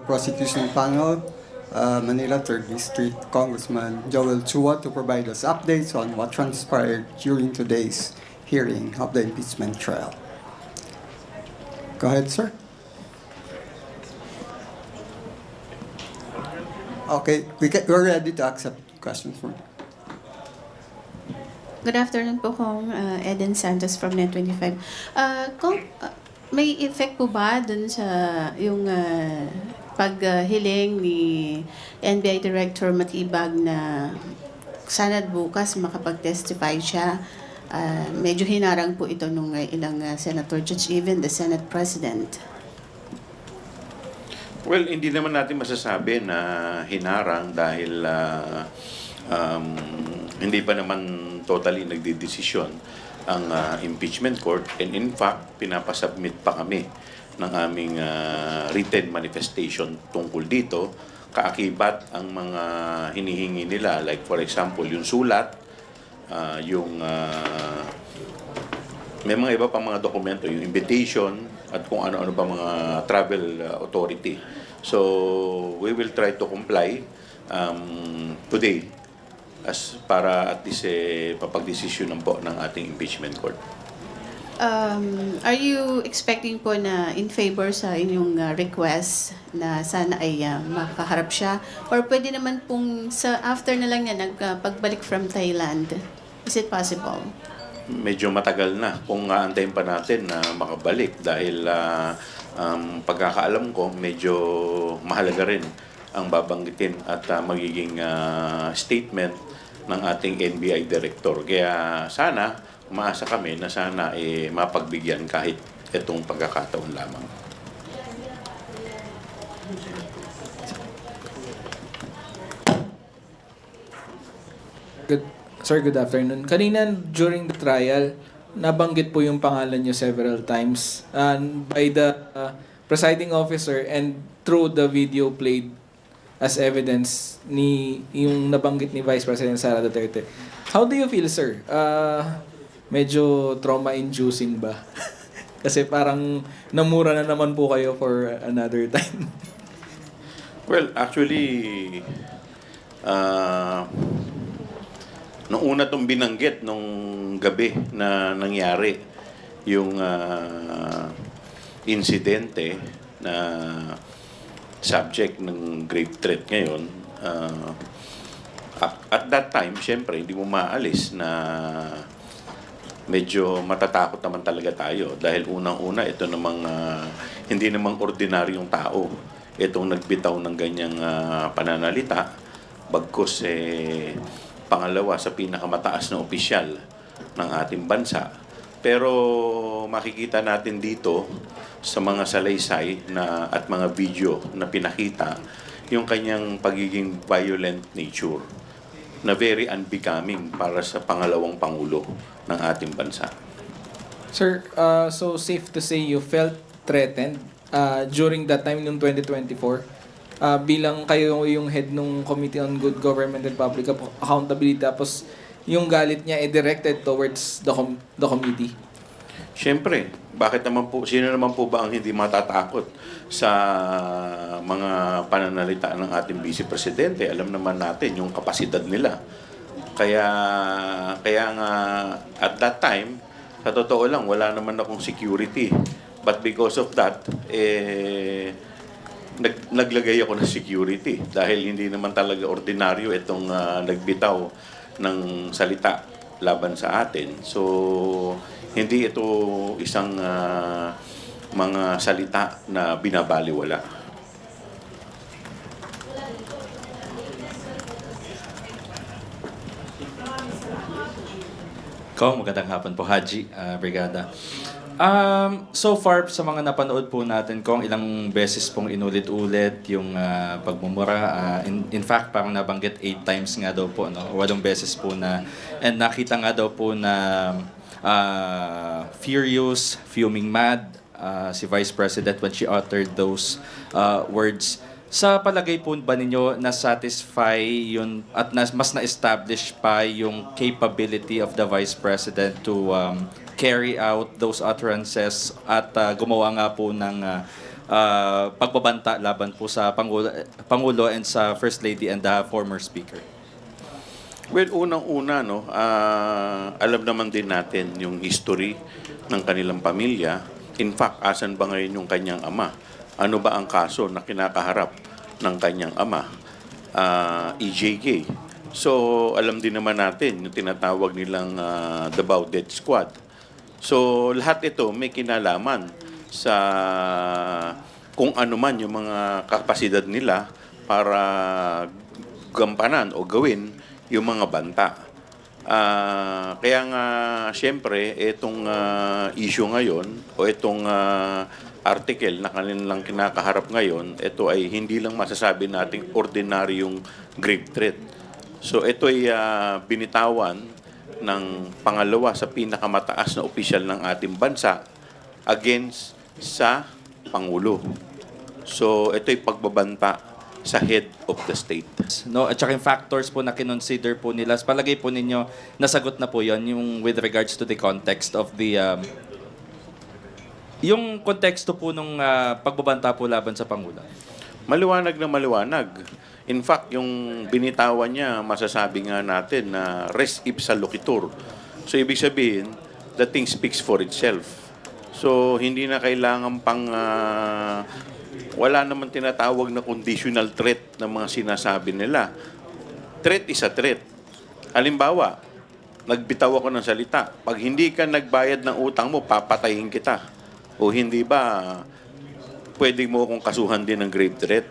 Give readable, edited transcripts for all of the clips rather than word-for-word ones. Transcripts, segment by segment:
Prosecution Panel, Manila 3rd District Congressman Joel Chua to provide us updates on what transpired during today's hearing of the impeachment trial. Go ahead, sir. Okay, we're ready to accept questions from you. Good afternoon po, Kong Eden Santos from Net25. Kung may effect po ba dun sa yung paghiling ni NBI Director Matibag na sana bukas makapag-testify siya? Medyo hinarang po ito nung ilang senator, judge, even the Senate President. Well, hindi naman natin masasabi na hinarang dahil hindi pa naman totally nagdidesisyon ang impeachment court, and in fact, pinapasubmit pa kami ng aming written manifestation tungkol dito. Kaakibat ang mga hinihingi nila, like for example, yung sulat, may mga iba pang mga dokumento, yung invitation, at kung ano-ano pa mga travel authority. So, we will try to comply today as para at least papagdesisyonan po ng ating impeachment court. Are you expecting po na in favor sa inyong request na sana ay makaharap siya? Or pwede naman pong sa after na lang niya pagbalik from Thailand? Is it possible? Medyo matagal na kung aantayin pa natin na makabalik dahil pagkakaalam ko medyo mahalaga rin ang babanggitin at magiging statement ng ating NBI Director. Kaya sana, umaasa kami na sana mapagbigyan kahit itong pagkakataon lamang. Sir, good afternoon. Kanina during the trial, nabanggit po yung pangalan niyo several times by the presiding officer and through the video played as evidence ni yung nabanggit ni Vice President Sara Duterte. How do you feel, sir? Medyo trauma-inducing ba? Kasi parang namura na naman po kayo for another time. Well, actually, nung una itong binanggit nung gabi na nangyari yung insidente na subject ng grave threat ngayon, at that time, syempre, hindi mo maalis na medyo matatakot naman talaga tayo dahil unang-una ito namang hindi namang ordinaryong tao itong nagbitaw ng ganyang pananalita, bagkus pangalawa sa pinakamataas na opisyal ng ating bansa. Pero makikita natin dito sa mga salaysay at mga video na pinakita yung kanyang pagiging violent nature na very unbecoming para sa pangalawang pangulo ng ating bansa. Sir, so safe to say you felt threatened during that time noong 2024 bilang kayo yung head ng Committee on Good Government and Public Accountability, tapos yung galit niya directed towards the committee? Siyempre, sino naman po ba ang hindi matatakot sa mga pananalita ng ating Vice Presidente? Alam naman natin yung kapasidad nila. Kaya nga, at that time, sa totoo lang, wala naman akong security. But because of that, naglagay ako ng security dahil hindi naman talaga ordinaryo itong nagbitaw ng salita laban sa atin. So, hindi ito isang mga salita na binabaliwala. Magandang hapon po, Haji, Brigada. So far, sa mga napanood po natin, kung ilang beses pong inulit-ulit yung pagmumura. In fact, parang nabanggit 8 times nga daw po, no? 8 beses po na. And nakita nga daw po na furious, fuming mad, si Vice President when she uttered those words. Sa palagay po ba ninyo, na-satisfy yun at mas na-establish pa yung capability of the Vice President to carry out those utterances at gumawa nga po ng pagbabanta laban po sa Pangulo and sa First Lady and the former Speaker? Well, unang-una, no, alam naman din natin yung history ng kanilang pamilya. In fact, asan ba ngayon yung kanyang ama? Ano ba ang kaso na kinakaharap ng kanyang ama? EJK. So, alam din naman natin yung tinatawag nilang Davao Death Squad. So, lahat ito may kinalaman sa kung ano man yung mga kapasidad nila para gampanan o gawin yung mga banta. Kaya nga, siyempre, itong issue ngayon o itong article na kanilang kinakaharap ngayon, ito ay hindi lang masasabi nating ordinaryong grave threat. So ito ay binitawan ng pangalawa sa pinakamataas na opisyal ng ating bansa against sa Pangulo. So ito ay pagbabanta sa head of the state. No, at saka yung factors po na kinonsider po nila. Sa palagay po ninyo, nasagot na po yon yung with regards to the context of the yung konteksto po nung pagbabanta po laban sa Pangulo. Maliwanag na maliwanag. In fact, yung binitawan niya, masasabi nga natin na res ipsa loquitur. So, ibig sabihin, the thing speaks for itself. So, hindi na kailangan pang wala naman tinatawag na conditional threat ng mga sinasabi nila. Threat is a threat. Halimbawa, nagbitaw ako ng salita. Pag hindi ka nagbayad ng utang mo, papatayin kita. O hindi ba pwede mo akong kasuhan din ng grave threat?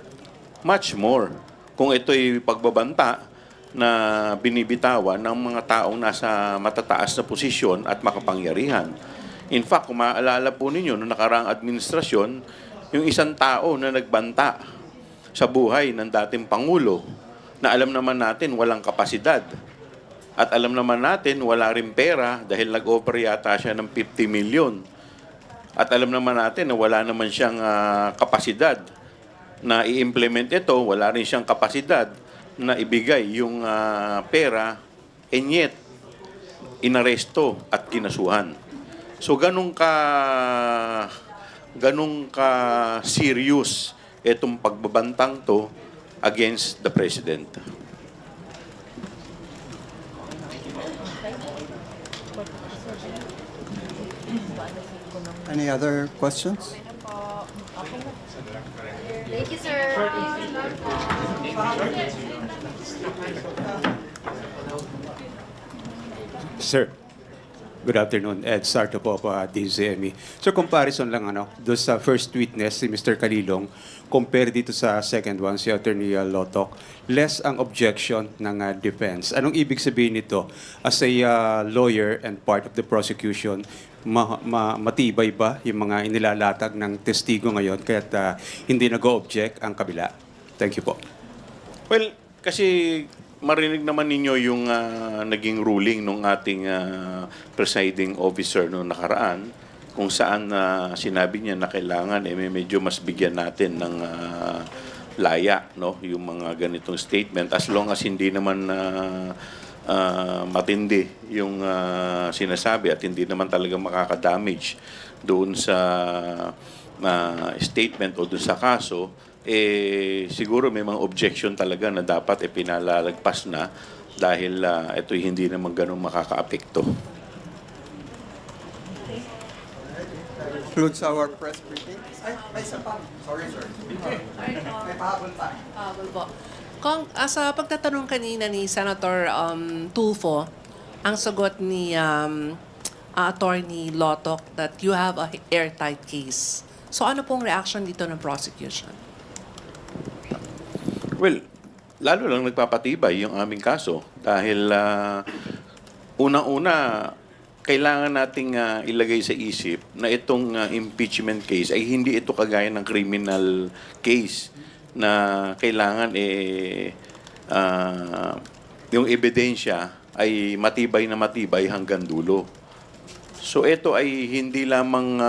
Much more. Kung ito'y pagbabanta na binibitawan ng mga taong nasa matataas na posisyon at makapangyarihan. In fact, kung maaalala po ninyo, noong nakaraang administrasyon, yung isang tao na nagbanta sa buhay ng dating Pangulo na alam naman natin walang kapasidad. At alam naman natin wala rin pera dahil nag-offer yata siya ng 50 million. At alam naman natin na wala naman siyang kapasidad na i-implement ito, wala rin siyang kapasidad na ibigay yung pera, and yet, inaresto at kinasuhan. So, ganun ka serious itong pagbabantang to against the President. Any other questions? Thank you, sir. Sir, good afternoon. Ed Sarto po po, DZME. Sir, comparison lang doon sa first witness, si Mr. Kalilong, compare dito sa second one, si Attorney Lotok, less ang objection ng defense. Anong ibig sabihin nito? As a lawyer and part of the prosecution, matibay ba yung mga inilalatag ng testigo ngayon kaya't hindi nag-o-object ang kabila? Thank you po. Well, kasi marinig naman ninyo yung naging ruling ng ating presiding officer noong nakaraan kung saan sinabi niya na kailangan medyo mas bigyan natin ng laya, no, yung mga ganitong statement as long as hindi naman matindi yung sinasabi at hindi naman talaga makaka-damage doon sa statement o doon sa kaso, siguro may mga objection talaga na dapat pinalalagpas na dahil ito hindi naman ganun makaka-apekto. Concludes our press briefing. Ay, isa pa. Sorry, sir. May pahabol pa. Po. Kung sa pagtatanong kanina ni Senator Tulfo, ang sagot ni Attorney Lotok that you have a airtight case. So ano pong reaction dito ng prosecution? Well, lalo lang nagpapatibay yung aming kaso dahil unang-una, kailangan nating ilagay sa isip na itong impeachment case ay hindi ito kagaya ng criminal case na kailangan yung ebidensya ay matibay na matibay hanggang dulo. So ito ay hindi lamang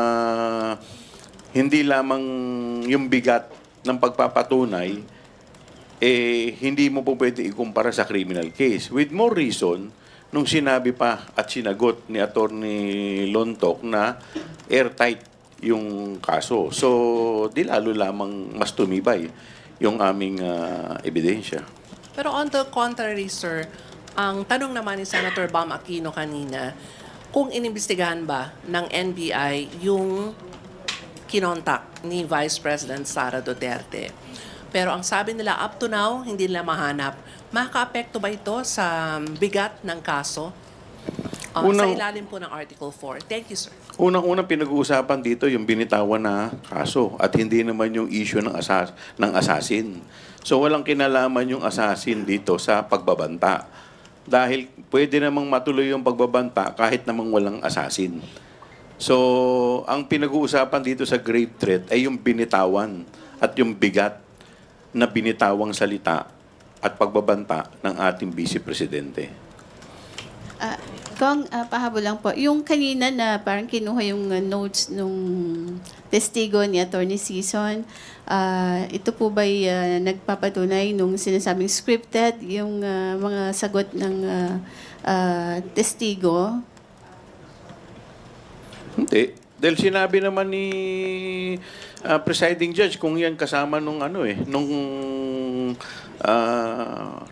yung bigat ng pagpapatunay hindi mo po pwede ikumpara sa criminal case. With more reason, nung sinabi pa at sinagot ni Attorney Lontok na airtight yung kaso. So, di lalo lamang mas tumibay yung aming ebidensya. Pero on the contrary, sir, ang tanong naman ni Senator Bam Aquino kanina, kung inimbestigahan ba ng NBI yung kinontak ni Vice President Sara Duterte. Pero ang sabi nila, up to now, hindi nila mahanap. Makaka-apekto ba ito sa bigat ng kaso? Sa ilalim po ng Article 4. Thank you, sir. Unang-unang pinag-uusapan dito yung binitawan na kaso at hindi naman yung issue ng assassin. So walang kinalaman yung assassin dito sa pagbabanta. Dahil pwede namang matuloy yung pagbabanta kahit namang walang assassin. So ang pinag-uusapan dito sa grave threat ay yung binitawan at yung bigat na binitawang salita at pagbabanta ng ating Vice Presidente. Kung pahabol lang po, yung kanina na parang kinuha yung notes nung testigo ni Attorney Sison, ito po ba'y nagpapatunay nung sinasabing scripted yung mga sagot ng testigo? Hindi. Dahil sinabi naman ni presiding judge kung yan kasama nung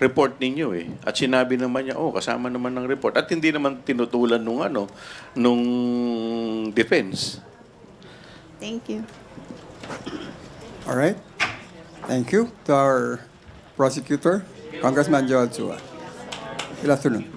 report ninyo At sinabi naman niya, kasama naman ng report. At hindi naman tinutulan nung defense. Thank you. All right. Thank you to our prosecutor, Congressman Joel Chua. Good afternoon.